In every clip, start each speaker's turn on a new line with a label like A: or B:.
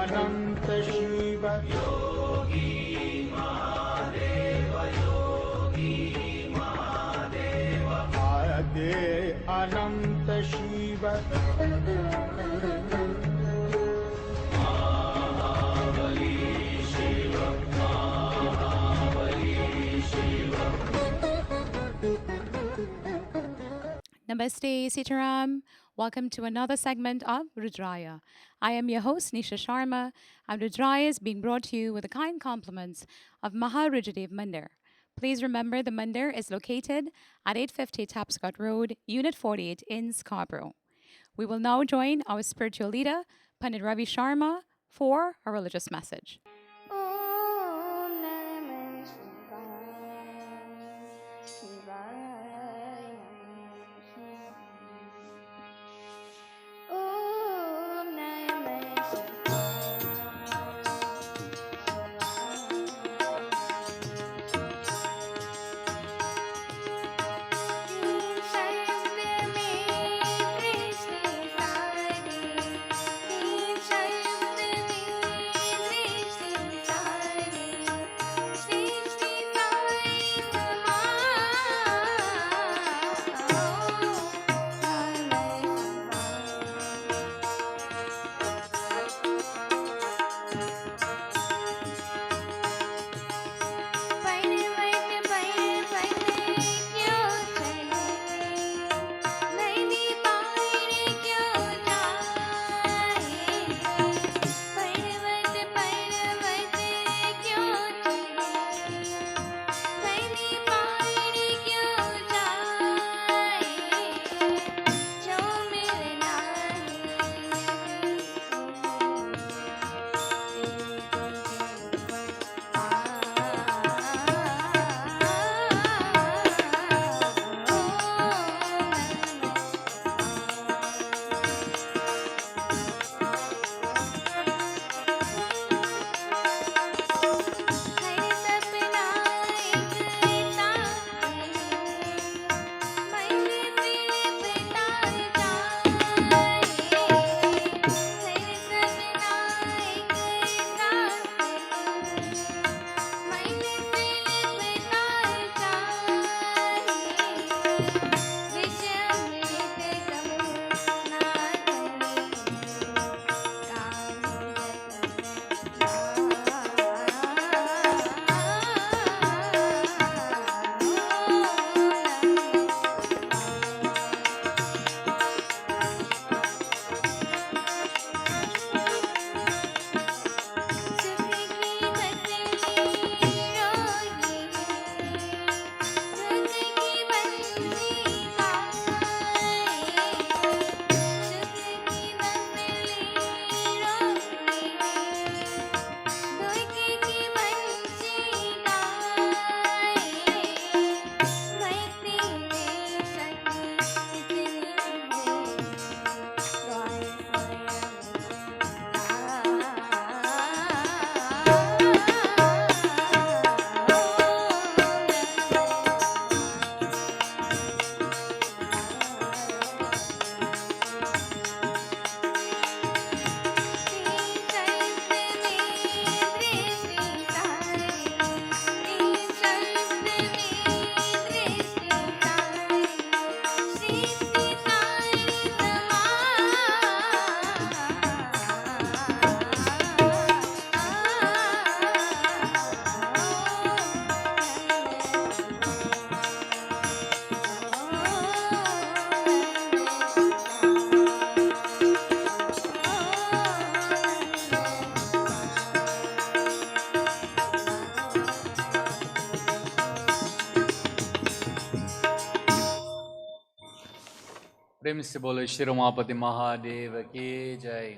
A: अनंत शिव योगी महादेव आदे अनंत Shiv
B: Namaste, Sitaram. Welcome to another segment of Rudraaya. I am your host, Nisha Sharma, and Rudraaya is being brought to you with the kind compliments of Maharudradev Mandir. Please remember the Mandir is located at 850 Tapscott Road, Unit 48 in Scarborough. We will now join our spiritual leader, Pandit Ravi Sharma, for a religious message.
C: प्रेम से बोलो श्री उमापति महादेव की जय.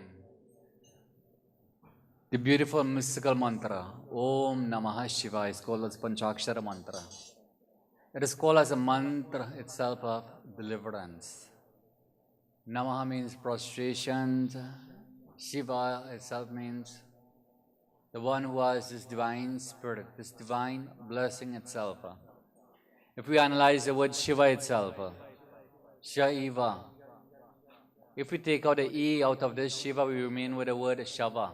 C: The beautiful mystical mantra Om Namah Shivaya is called as Panchakshara mantra. It is called as a mantra itself of deliverance. Namaha means prostration. Shiva itself means the one who has this divine spirit, this divine blessing itself. If we analyze the word Shiva itself, Shaiva. If we take out the E out of this Shiva, we remain with the word Shava.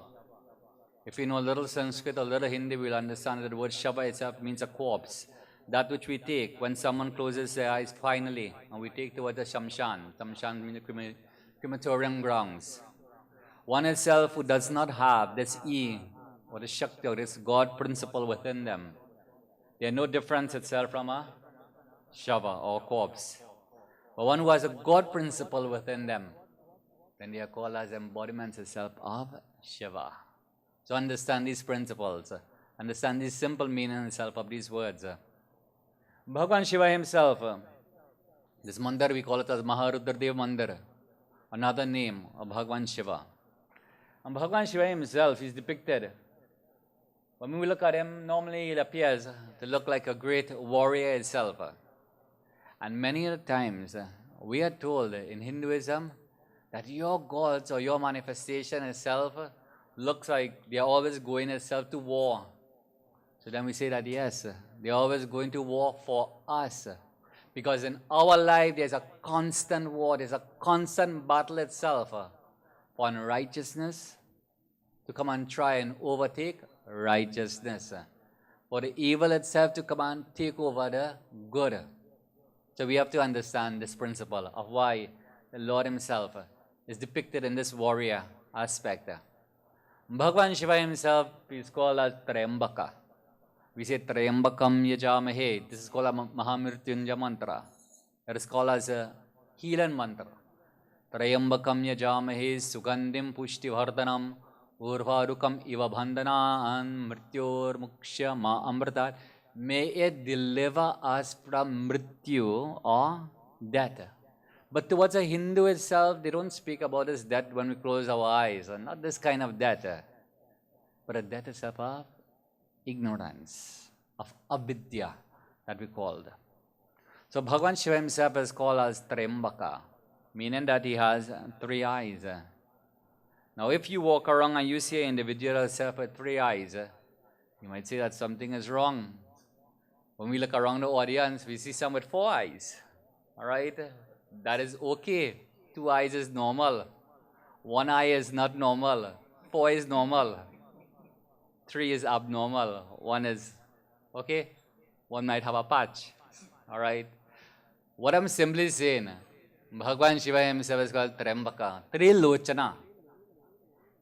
C: If we know a little Sanskrit or a little Hindi, we'll understand that the word Shava itself means a corpse. That which we take when someone closes their eyes finally, and we take towards the Shamshan. Shamshan means the crematorium grounds. One itself who does not have this E, or the Shakti, or this God principle within them, they are no difference itself from a Shava or corpse. But one who has a God principle within them, then they are called as embodiments itself of Shiva. So understand these principles, understand the simple meaning itself of these words. Bhagavan Shiva himself, this mandir we call it as Maharudradev Mandir, another name of Bhagavan Shiva. And Bhagavan Shiva himself is depicted. When we look at him, normally it appears to look like a great warrior itself. And many times we are told in Hinduism that your gods or your manifestation itself looks like they are always going itself to war. So then we say that yes, they are always going to war for us. Because in our life there's a constant war, there's a constant battle itself for unrighteousness to come and try and overtake righteousness. For the evil itself to come and take over the good. So we have to understand this principle of why the Lord himself is depicted in this warrior aspect. Bhagavan Shiva himself is called as Trayambaka. We say Trayambakam Yajamahe. This is called a Mahamrityunjaya mantra. It is called as a healing mantra. Trayambakam Yajamahe Sugandim Pushti Vardhanam Urvarukam Iva Bandhanan Mrityor Mukshya Ma Amritat. May it deliver us from Mrityu or death. But towards a Hindu itself, they don't speak about this death when we close our eyes, or not this kind of death, but a death itself of ignorance, of avidya that we called. So Bhagavan Shiva himself is called as Trayambaka, meaning that he has 3 eyes. Now if you walk around and you see an individual itself with 3 eyes, you might say that something is wrong. When we look around the audience, we see some with 4 eyes. All right? That is okay. 2 eyes is normal. 1 eye is not normal. 4 is normal. 3 is abnormal. 1 is okay. 1 might have a patch. All right? What I'm simply saying, Bhagavan Shiva himself is called Trayambaka. Trilochana.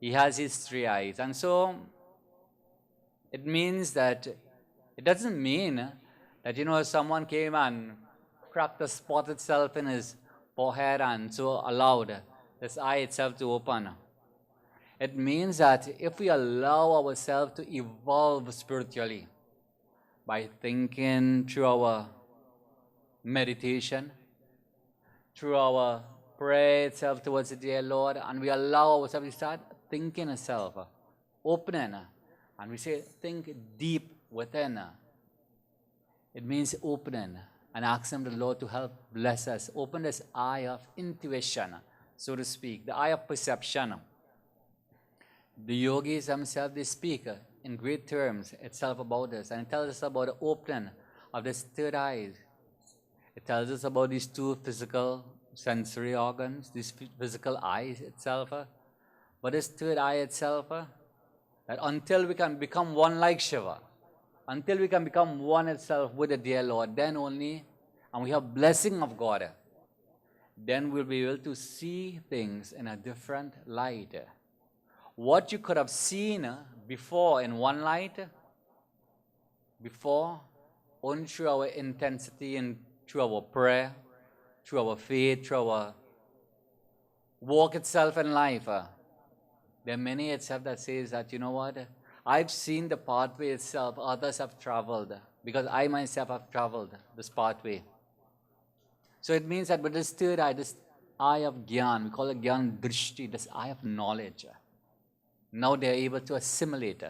C: He has his 3 eyes. And so, it means that, it doesn't mean that, someone came and cracked the spot itself in his forehead and so allowed this eye itself to open. It means that if we allow ourselves to evolve spiritually by thinking through our meditation, through our prayer itself towards the dear Lord, and we allow ourselves to start thinking itself, opening, and we say, think deep within. It means opening and asking the Lord to help bless us. Open this eye of intuition, so to speak, the eye of perception. The yogis themselves, they speak in great terms itself about this, and it tells us about the opening of this 3rd eye. It tells us about these 2 physical sensory organs, these physical eyes itself. But this 3rd eye itself, that until we can become one like Shiva, until we can become one itself with the dear Lord, then only, and we have blessing of God, then we'll be able to see things in a different light. What you could have seen before in one light, before, only through our intensity and through our prayer, through our faith, through our walk itself in life. There are many itself that says that, I've seen the pathway itself, others have traveled, because I myself have traveled this pathway. So it means that with this 3rd eye, this eye of Gyan, we call it Gyan Drishti, this eye of knowledge, now they are able to assimilate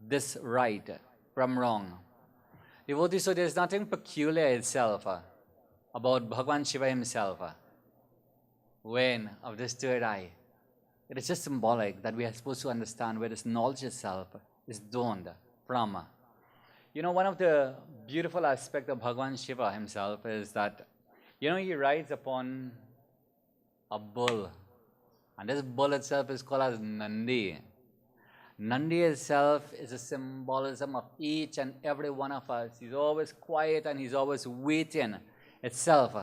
C: this right from wrong. Devotees, so there's nothing peculiar itself about Bhagavan Shiva himself when of this 3rd eye. It is just symbolic that we are supposed to understand where this knowledge itself is dawned from. One of the beautiful aspects of Bhagavan Shiva himself is that, he rides upon a bull. And this bull itself is called as Nandi. Nandi itself is a symbolism of each and every one of us. He's always quiet and he's always waiting itself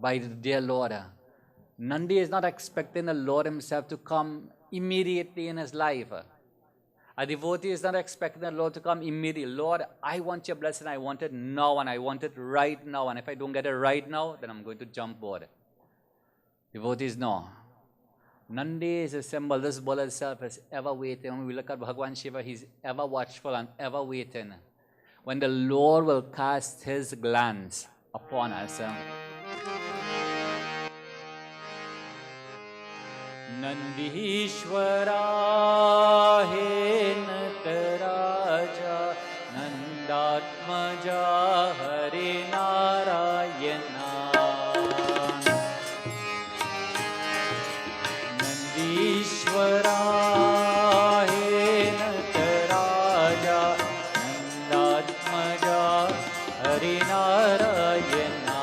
C: by the dear Lord. Nandi is not expecting the Lord himself to come immediately in his life. A devotee is not expecting the Lord to come immediately. Lord, I want your blessing. I want it now and I want it right now. And if I don't get it right now, then I'm going to jump board. Devotees, no. Nandi is a symbol. This bull itself is ever waiting. When we look at Bhagwan Shiva, he's ever watchful and ever waiting. When the Lord will cast his glance upon us. Nandishwara he Nataraja Nandatmaja Hari Narayana Nandishwara he Nataraja Nandatmaja Hari Narayana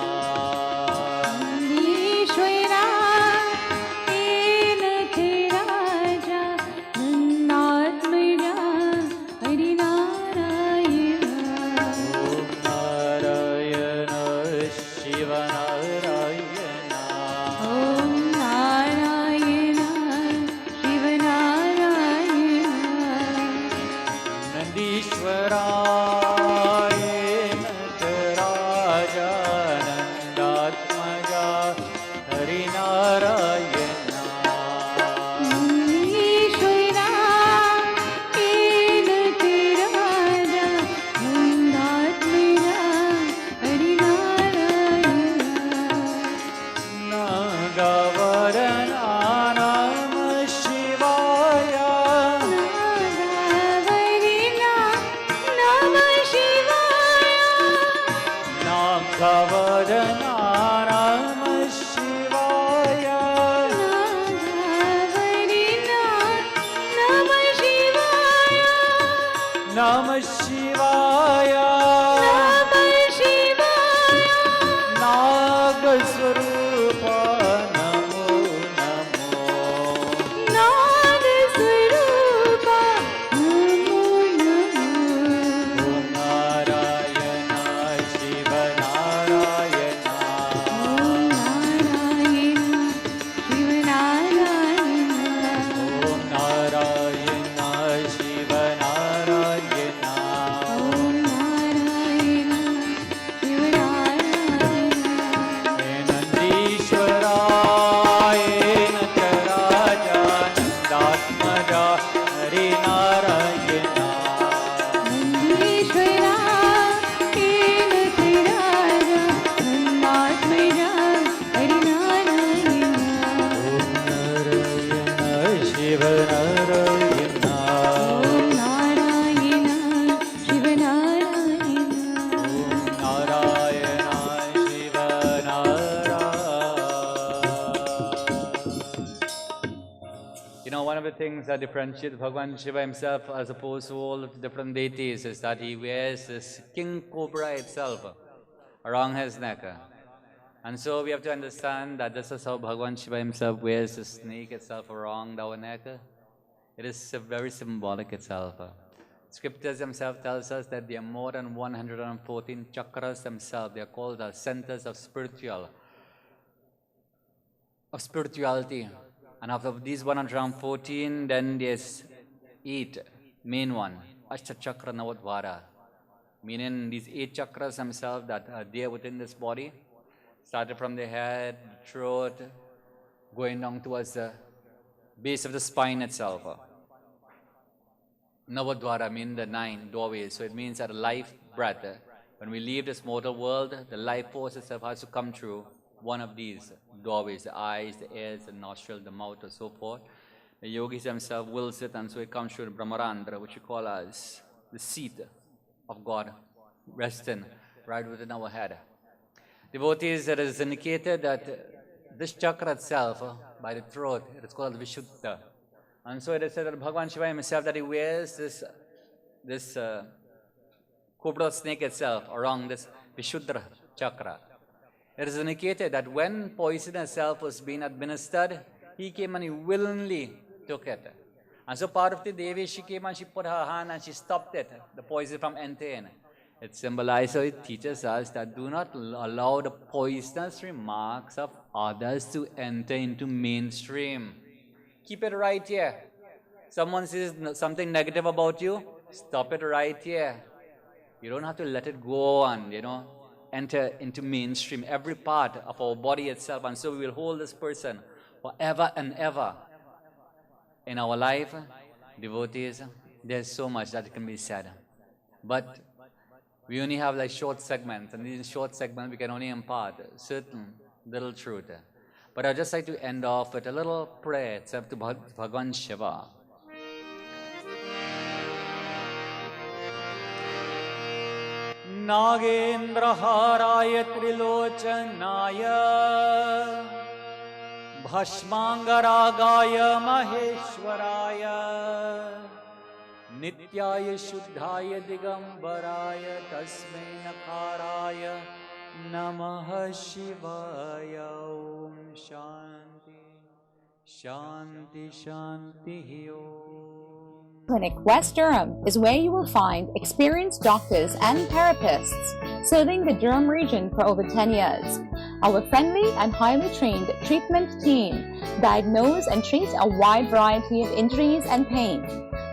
C: Namah Shivaya Namah Shivaya Nagaswarupa Namo Namo Nagaswarupa Namo Namo Om Narayana Shiva Narayana Om Narayana Shiva Narayana Om Narayana Shiva Narayana You know, one of the things that differentiates Bhagwan Shiva himself as opposed to all of the different deities is that he wears this king cobra itself around his neck. And so we have to understand that this is how Bhagwan Shiva himself wears the snake itself around our neck. It is very symbolic itself. Scriptures themselves tells us that there are more than 114 chakras themselves. They are called the centers of spirituality. And out of these 114, then there's 8 main one, Ashta Chakra Navadvara. Meaning these 8 chakras themselves that are there within this body, started from the head, throat, going down towards the base of the spine itself. Navadvara means the 9 doorways. So it means that a life breath, when we leave this mortal world, the life force itself has to come through one of these doorways, the eyes, the ears, the nostril, the mouth, and so forth. The yogis themselves wills it, and so it comes through the Brahmarandra, which we call as the seat of God, resting right within our head. Devotees, it is indicated that this chakra itself, by the throat, it is called Vishuddha. And so it is said that Bhagwan Shiva himself, that he wears this cobra snake itself around this Vishuddha chakra. It is indicated that when poison itself was being administered, he came and he willingly took it. And so part of the Devi, she came and she put her hand and she stopped it, the poison from entering. It symbolizes, so it teaches us that do not allow the poisonous remarks of others to enter into mainstream. Keep it right here. Someone says something negative about you, stop it right here. You don't have to let it go on, enter into mainstream, every part of our body itself. And so we will hold this person forever and ever in our life. Devotees, there's so much that can be said. But we only have like short segments, and in these short segments we can only impart certain little truth. But I'd just like to end off with a little prayer itself to Bhagwan Shiva. Nagendraharaya Trilochanaya Bhashmangaragaya Maheshwaraya Nityaya Shuddhaya Digambaraya Tasmai Nakaraya Namaha Shivaya Om Shanti Shanti Shanti Om.
B: Clinic West Durham is where you will find experienced doctors and therapists serving the Durham region for over 10 years. Our friendly and highly trained treatment team diagnose and treat a wide variety of injuries and pain.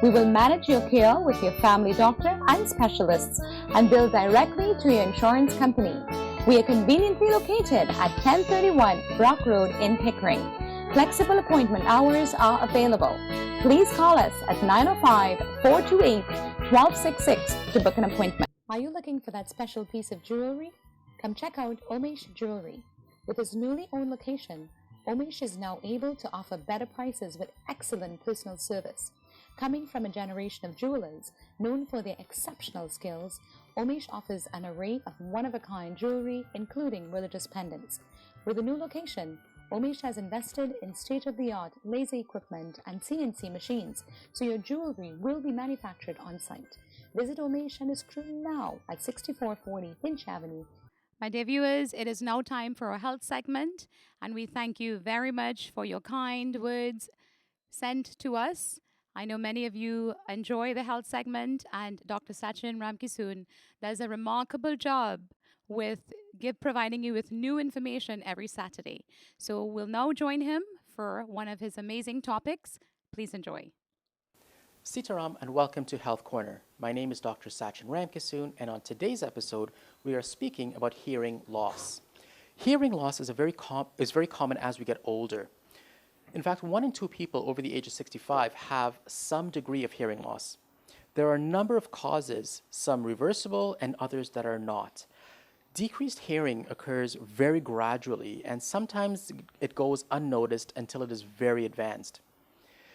B: We will manage your care with your family doctor and specialists and bill directly to your insurance company. We are conveniently located at 1031 Brock Road in Pickering. Flexible appointment hours are available. Please call us at 905-428-1266 to book an appointment. Are you looking for that special piece of jewelry? Come check out Omesh Jewelry. With its newly owned location, Omesh is now able to offer better prices with excellent personal service. Coming from a generation of jewelers known for their exceptional skills, Omesh offers an array of one-of-a-kind jewelry, including religious pendants. With a new location, Omesh has invested in state-of-the-art laser equipment and CNC machines, so your jewelry will be manufactured on-site. Visit Omesh and his crew now at 6440 Finch Avenue. My dear viewers, it is now time for our health segment, and we thank you very much for your kind words sent to us. I know many of you enjoy the health segment, and Dr. Sachin Ramkisoon does a remarkable job with providing you with new information every Saturday. So we'll now join him for one of his amazing topics. Please enjoy.
D: Sitaram and welcome to Health Corner. My name is Dr. Sachin Ramkisoon, and on today's episode, we are speaking about hearing loss. Hearing loss is very common as we get older. In fact, 1 in 2 people over the age of 65 have some degree of hearing loss. There are a number of causes, some reversible and others that are not. Decreased hearing occurs very gradually, and sometimes it goes unnoticed until it is very advanced.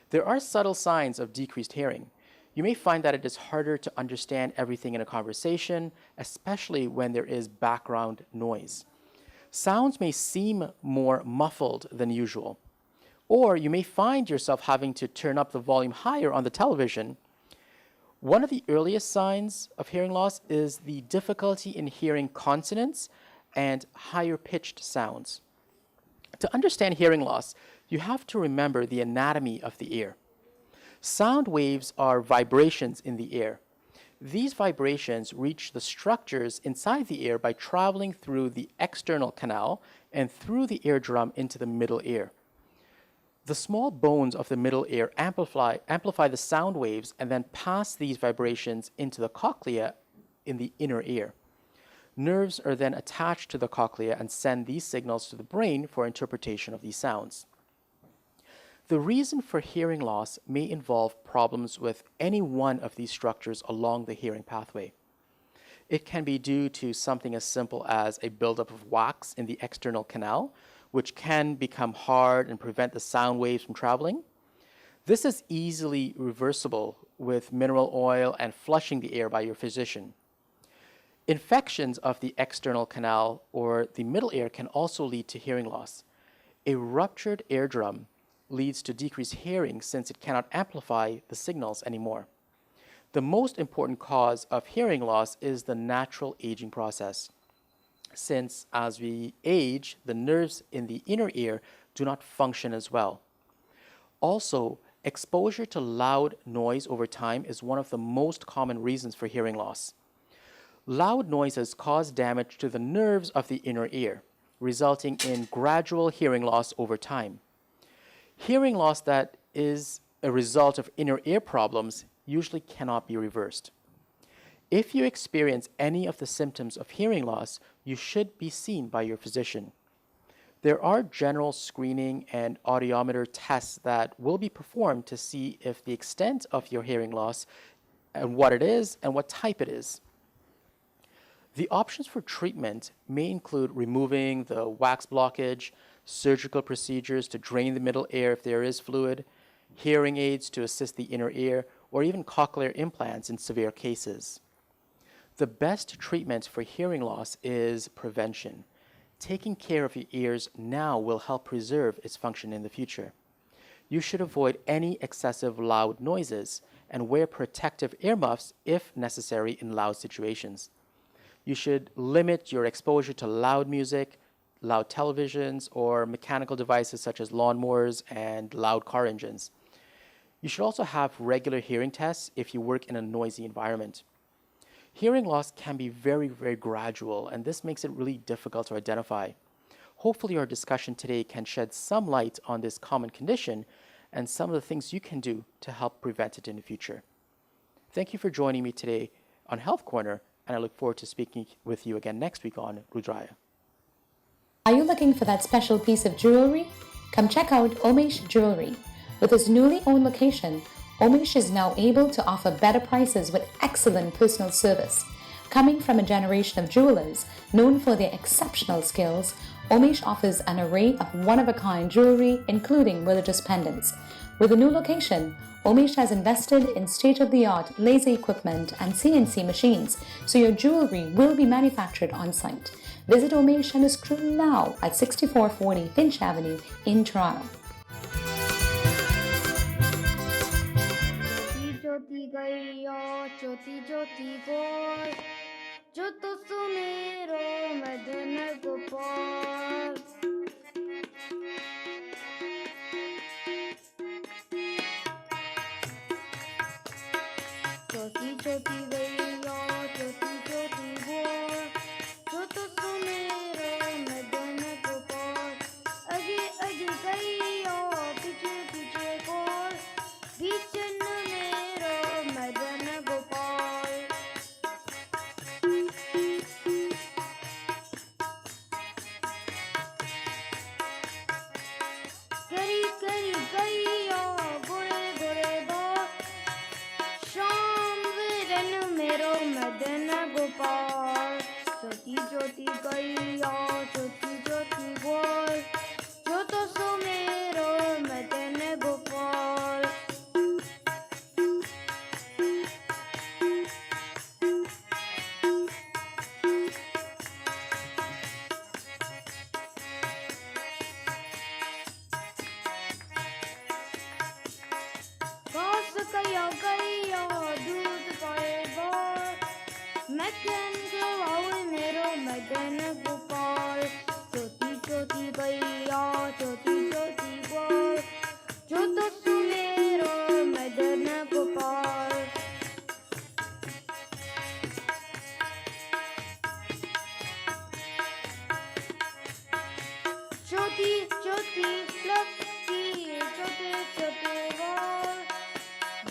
D: There are subtle signs of decreased hearing. You may find that it is harder to understand everything in a conversation, especially when there is background noise. Sounds may seem more muffled than usual, or you may find yourself having to turn up the volume higher on the television. One of the earliest signs of hearing loss is the difficulty in hearing consonants and higher pitched sounds. To understand hearing loss, you have to remember the anatomy of the ear. Sound waves are vibrations in the ear. These vibrations reach the structures inside the ear by traveling through the external canal and through the eardrum into the middle ear. The small bones of the middle ear amplify the sound waves and then pass these vibrations into the cochlea in the inner ear. Nerves are then attached to the cochlea and send these signals to the brain for interpretation of these sounds. The reason for hearing loss may involve problems with any one of these structures along the hearing pathway. It can be due to something as simple as a buildup of wax in the external canal, which can become hard and prevent the sound waves from traveling. This is easily reversible with mineral oil and flushing the ear by your physician. Infections of the external canal or the middle ear can also lead to hearing loss. A ruptured eardrum leads to decreased hearing since it cannot amplify the signals anymore. The most important cause of hearing loss is the natural aging process, since as we age, the nerves in the inner ear do not function as well. Also, Exposure to loud noise over time is one of the most common reasons for hearing loss. Loud noises cause damage to the nerves of the inner ear, resulting in gradual hearing loss over time. Hearing loss that is a result of inner ear problems usually cannot be reversed. If you experience any of the symptoms of hearing loss, you should be seen by your physician. There are general screening and audiometer tests that will be performed to see if the extent of your hearing loss and what it is and what type it is. The options for treatment may include removing the wax blockage, surgical procedures to drain the middle ear if there is fluid, hearing aids to assist the inner ear, or even cochlear implants in severe cases. The best treatment for hearing loss is prevention. Taking care of your ears now will help preserve its function in the future. You should avoid any excessive loud noises and wear protective earmuffs if necessary in loud situations. You should limit your exposure to loud music, loud televisions, or mechanical devices such as lawnmowers and loud car engines. You should also have regular hearing tests if you work in a noisy environment. Hearing loss can be very, very gradual, and this makes it really difficult to identify. Hopefully, our discussion today can shed some light on this common condition and some of the things you can do to help prevent it in the future. Thank you for joining me today on Health Corner, and I look forward to speaking with you again next week on Rudraaya.
B: Are you looking for that special piece of jewelry? Come check out Omesh Jewelry. With its newly owned location, Omesh is now able to offer better prices with excellent personal service. Coming from a generation of jewelers known for their exceptional skills, Omesh offers an array of one-of-a-kind jewelry, including religious pendants. With a new location, Omesh has invested in state-of-the-art laser equipment and CNC machines, so your jewelry will be manufactured on-site. Visit Omesh and his crew now at 6440 Finch Avenue in Toronto.
E: ज्योति गैया ज्योति ज्योति गोर जो तो सुमेरो मदन गोपाल ज्योति ज्योति गैया ज्योति ज्योति गोर जो तो सुमेरो मदन गोपाल अगे अगे गैया पीछे पीछे गोर बीचन मेरो मदन गोपाल करी करी गैया गोरे गोरे बाल श्याम वीरन मेरो मदन गोपाल ज्योति ज्योति गैया ज्योति ज्योति गोर जो तो सो मेरो मदन गोपाल घास गया गया दूध पाए बार मैं कहन गवाऊं मेरो मदन गोपाल ज्योति ज्योति गैया ज्योति ज्योति गोपाल जो तो सुमेरो मदन गोपाल ज्योति ज्योति लपकी छोटे छोटे बाल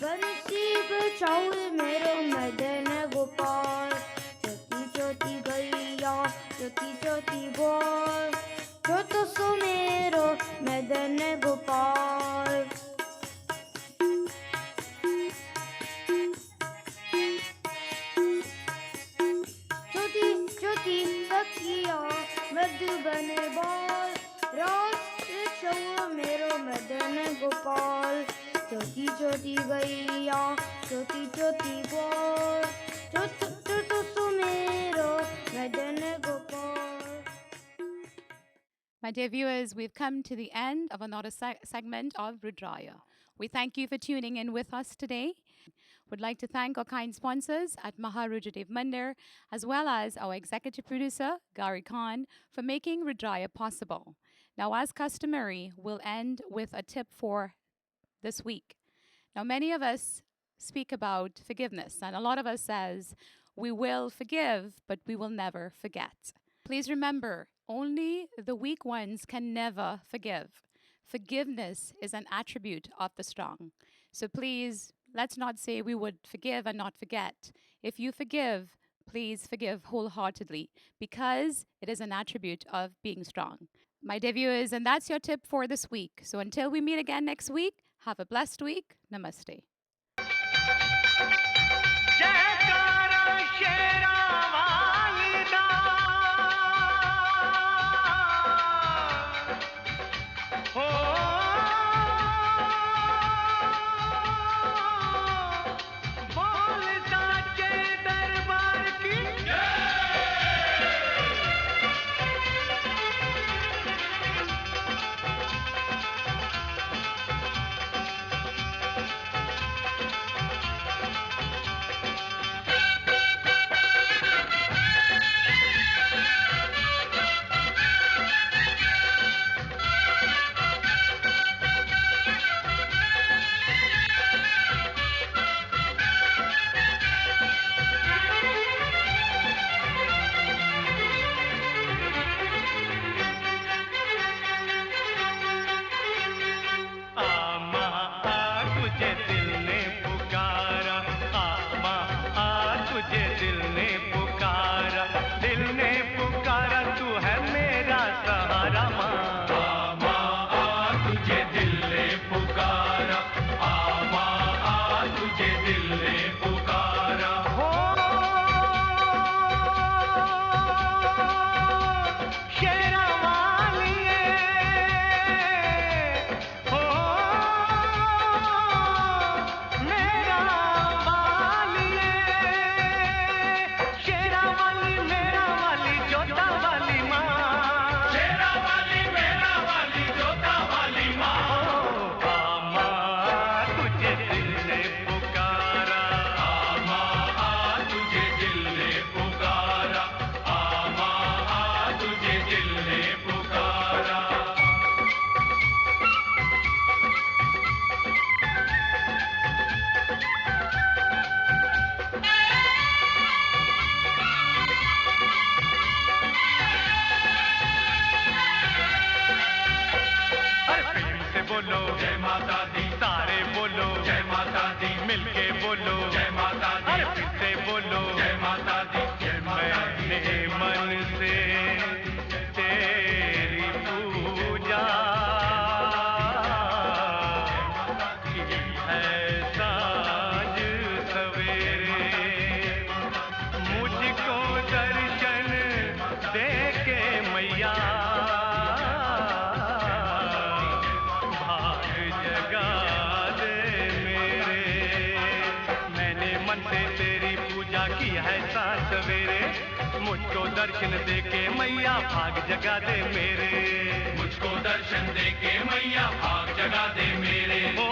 E: बंसी बचाओ मेरो मदन गोपाल ज्योति ज्योति गैया ज्योति ज्योति गोपाल जो तो सो मेरो मदन गोपाल ज्योति ज्योति सखिया मधुबन बाल राष्ट्र छौ मेरो मदन गोपाल ज्योति ज्योति गैया ज्योति ज्योति गोपाल जो तो सुमेरो Madan Gopal
B: My dear viewers, we've come to the end of another segment of Rudraaya. We thank you for tuning in with us today. Would like to thank our kind sponsors at Maharujadev Mandir, as well as our executive producer, Gary Khan, for making Rudraaya possible. Now, as customary, we'll end with a tip for this week. Now, many of us speak about forgiveness, and a lot of us says we will forgive, but we will never forget. Please remember, only the weak ones can never forgive. Forgiveness is an attribute of the strong. So please, let's not say we would forgive and not forget. If you forgive, please forgive wholeheartedly because it is an attribute of being strong. My dear viewers, and that's your tip for this week. So until we meet again next week, have a blessed week. Namaste.
A: जयकारा शेरा वाली दा हो बोल साचे दरबार की तुझे दिल ने पुकारा आमा तुझे दिल ने पुकारा तू है मेरा सहारा माँ आमा तुझे दिल ने पुकारा आमा तुझे दिल ने पुकारा हो शेरा वालिए हो मेरा वालिए शेरा वाली मेरा वाली जोता वाली माँ शेरा वाली मेरा वाली जोता वाली माँ आमा तुझे दिल ने पुकारा आमा तुझे दिल ने पुकारा आमा तुझे दिल ने पुकारा अरे प्रेम से बोलो जय माता दी सारे बोलो जय माता दी मिलके बोलो जय माता दी अरे फिर से बोलो जय माता दी जय माता दी मैंने मन से तेरी पूजा की है साँझ सवेरे मुझको दर्शन दे के मैया भाग जगा दे मेरे मैंने मन से तेरी पूजा की है साँझ सवेरे मुझको दर्शन दे के मैया भाग जगा दे मेरे मुझको दर्शन दे के मैया भाग जगा दे मेरे ओ